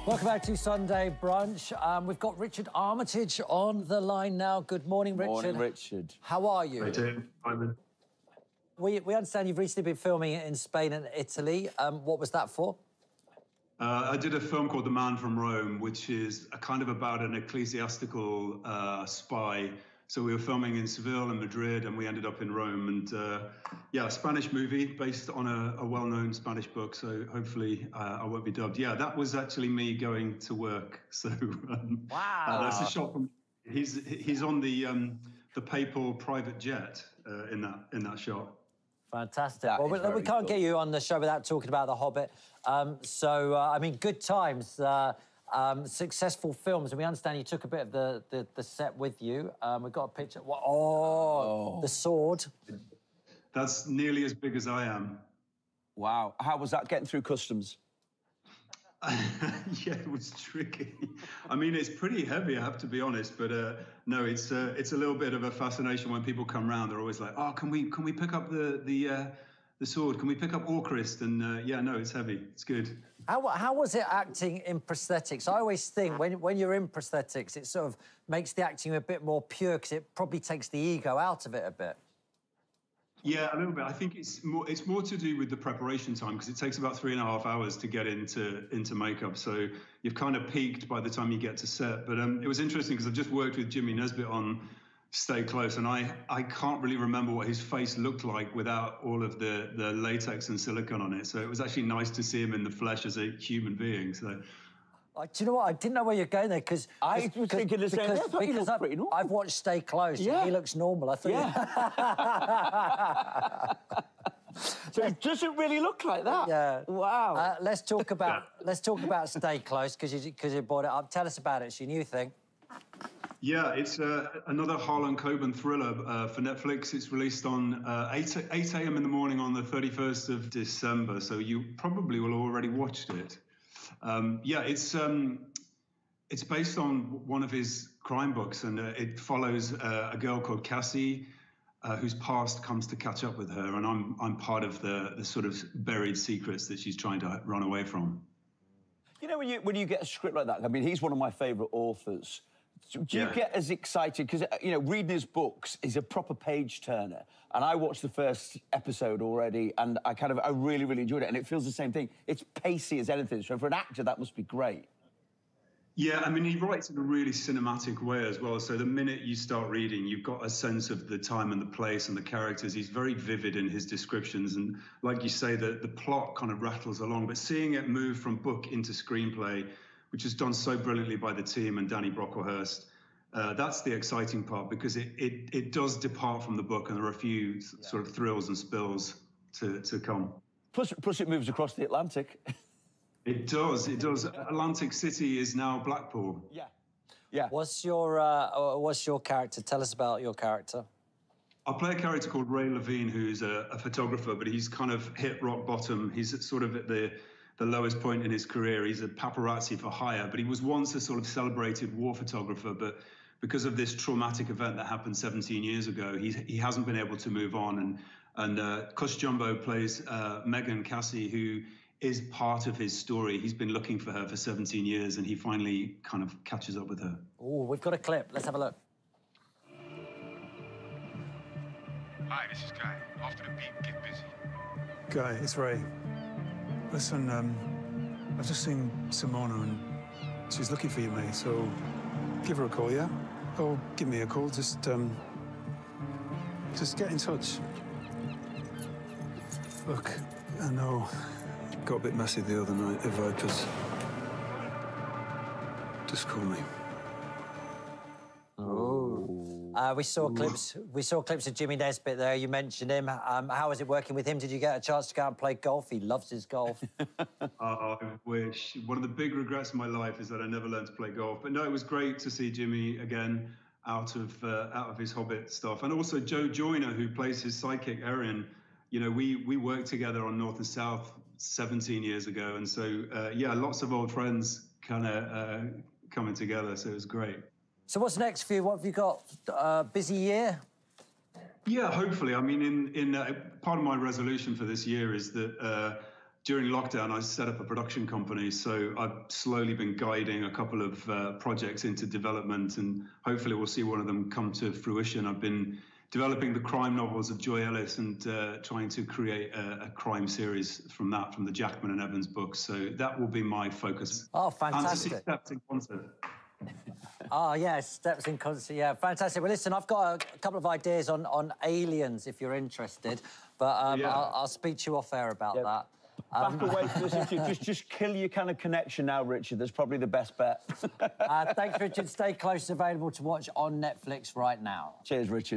Welcome back to Sunday Brunch. We've got Richard Armitage on the line now. Good morning, Richard. Morning, Richard. How are you? Hey, Tim. Ivan. We understand you've recently been filming it in Spain and Italy. What was that for? I did a film called The Man from Rome, which is a kind of about an ecclesiastical spy. So we were filming in Seville and Madrid, and we ended up in Rome. And yeah, a Spanish movie based on a well-known Spanish book. So hopefully I won't be dubbed. Yeah, that was actually me going to work. So Wow. That's a shot from. He's on the papal private jet in that shot. Fantastic. Well, we can't get you on the show without talking about The Hobbit. I mean, good times. Successful films, and we understand you took a bit of the set with you. We've got a picture. The sword. That's nearly as big as I am. Wow. How was that getting through customs? Yeah, it was tricky. I mean, it's pretty heavy, I have to be honest. But no, it's a little bit of a fascination when people come round. They're always like, "Oh, can we pick up the sword? Can we pick up Orcrist?" And yeah, no, it's heavy. It's good. How was it acting in prosthetics? I always think when you're in prosthetics, it sort of makes the acting a bit more pure because it probably takes the ego out of it a bit. Yeah, a little bit. I think it's more to do with the preparation time because it takes about 3.5 hours to get into makeup. So you've kind of peaked by the time you get to set. But it was interesting because I've just worked with Jimmy Nesbitt on Stay Close, and I can't really remember what his face looked like without all of the latex and silicone on it. So it was actually nice to see him in the flesh as a human being. So. Do you know what? I didn't know where you're going there because I was thinking the same. Because I've watched Stay Close. Yeah. And he looks normal. I thought. Yeah. So it doesn't really look like that. Yeah. Wow. Let's talk about Stay Close because you brought it up. Tell us about it. It's your new thing. Yeah, it's another Harlan Coben thriller for Netflix. It's released on 8 a.m. in the morning on the 31st of December, so you probably will have already watched it. Yeah, it's based on one of his crime books, and it follows a girl called Cassie, whose past comes to catch up with her, and I'm part of the sort of buried secrets that she's trying to run away from. You know, when you get a script like that, I mean, he's one of my favourite authors. Do you get as excited? Because, you know, reading his books is a proper page-turner. And I watched the first episode already, and I really, really enjoyed it. And it feels the same thing. It's pacey as anything. So for an actor, that must be great. Yeah, I mean, he writes in a really cinematic way as well. So the minute you start reading, you've got a sense of the time and the place and the characters. He's very vivid in his descriptions. And like you say, the plot kind of rattles along. But seeing it move from book into screenplay, which is done so brilliantly by the team and Danny Brocklehurst, that's the exciting part because it does depart from the book and there are a few sort of thrills and spills to come. Plus it moves across the Atlantic. It does. Atlantic City is now Blackpool. Yeah. Yeah. What's your character? Tell us about your character. I play a character called Ray Levine, who's a photographer, but he's kind of hit rock bottom. He's sort of at the lowest point in his career. He's a paparazzi for hire, but he was once a sort of celebrated war photographer, but because of this traumatic event that happened 17 years ago, he hasn't been able to move on. And Cush Jumbo plays Megan Cassie, who is part of his story. He's been looking for her for 17 years, and he finally kind of catches up with her. Oh, we've got a clip. Let's have a look. Hi, this is Guy. After the beat, get busy. Guy, it's Ray. Listen, I've just seen Simona and she's looking for you, mate, so give her a call, yeah? Or give me a call, just get in touch. Look, I know it got a bit messy the other night. If I just call me. We saw clips of Jimmy Nesbitt there. You mentioned him. How was it working with him? Did you get a chance to go out and play golf? He loves his golf. I wish. One of the big regrets of my life is that I never learned to play golf. But no, it was great to see Jimmy again out of his Hobbit stuff. And also Joe Joyner, who plays his sidekick, Erin. You know, we worked together on North and South 17 years ago. And so, yeah, lots of old friends kind of coming together. So it was great. So what's next for you? What have you got? Busy year? Yeah, hopefully. I mean, in part of my resolution for this year is that during lockdown, I set up a production company. So I've slowly been guiding a couple of projects into development, and hopefully we'll see one of them come to fruition. I've been developing the crime novels of Joy Ellis and trying to create a crime series from the Jackman and Evans books. So that will be my focus. Oh, fantastic. And to see Steps in concert. Oh, yeah, Steps in concert, yeah, fantastic. Well, listen, I've got a couple of ideas on aliens, if you're interested, but I'll speak to you off air about that. Back away from this interview. Just kill your kind of connection now, Richard. That's probably the best bet. Thanks, Richard. Stay close. Available to watch on Netflix right now. Cheers, Richard.